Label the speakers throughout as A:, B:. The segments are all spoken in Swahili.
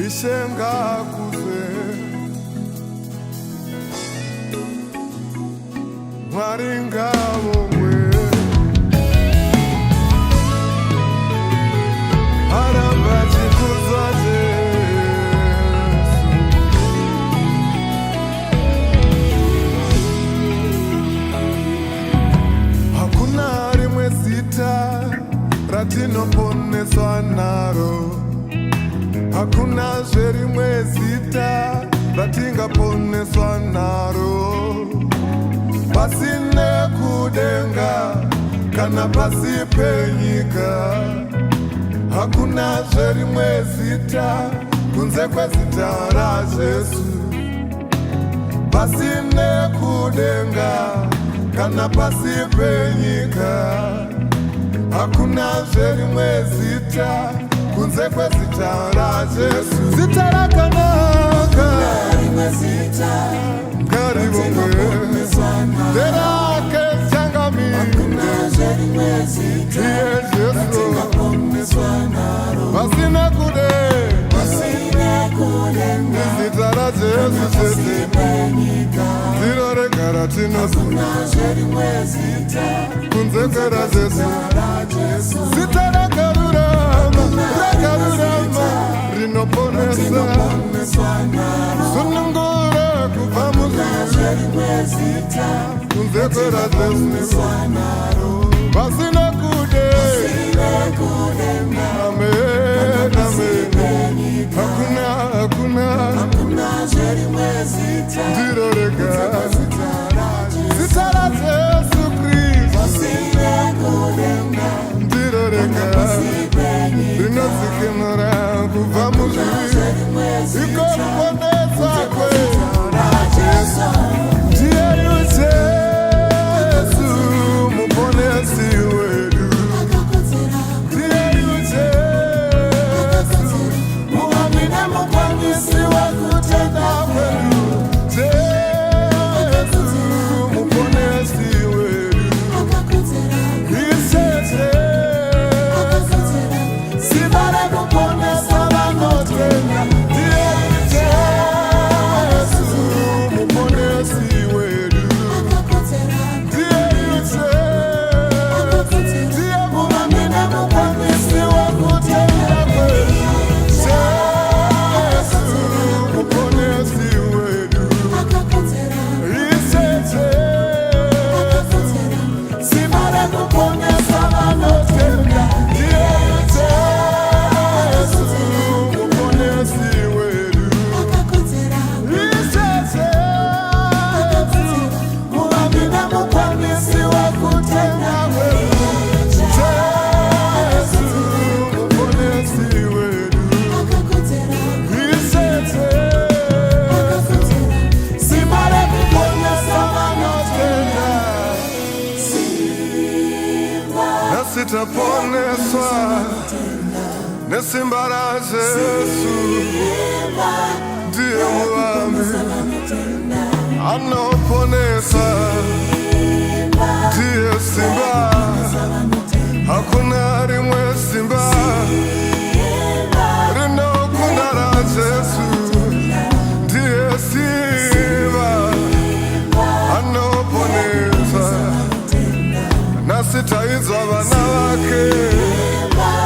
A: ishenga kuze Mwaringa mwe Aramba chikuzwa Jesu Hakuna rimwe zita ratinoponeswa naro Hakuna rimwe zita ratingaponeswa naro Pasine kudenga kana pasi penyika Hakuna rimwe zita kunze kwezita ra Jesu Pasine kudenga kana pasi penyika Hakuna rimwe zita kunze kwezita ra Jesu Zita rakanaka rimwe zita karibu mwe Derake changamine Hakuna rimwe zita ratingaponeswa naro Pasine kudenga Zita ra Jesu Ziroreka ratinosu Hakuna rimwe zita kunze kwera Jesu Zita rakarurama rinoponesa sunungura kuva muzuri kunze kwera Jesu pasina kudenga amen hakuna ndiroreka zita ra Jesu Kristu ndiroreka rinodzikinura kubva muzviri ikoponesa kwe ndiyeyu Jesu muponesi wedu ndiyeyu Jesu muamine mukwanisi wekutenda kwedu Jesu muponesi wedu isese sibare kuponesa vanotenda ndiyeyu Jesu muponesi wedu ndiyeyu Jesu ndiye muamine mukwanisi wekutenda kwedu Jesu muponesi wedu isese sibare kuponesa vanotenda ndiyeyu Jesu muponesi wedu isese muamine mukwanisi wekutenda kwedu Jesu muponesi wedu isese sibare kuponesa vanotenda Nasitaponeswa nesimba ra Jesu ndiye muambi anoponesa ndiye simba hakuna rimwe simba rinokunda ra Jesu ndiye simba anoponesa nasitaidzwa vana vake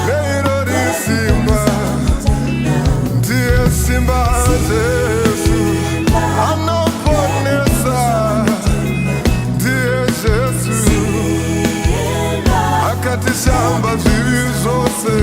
A: neiro risimba ndiye simba Jesu anoponesa ndiye Jesu akatishamba zvivi zvose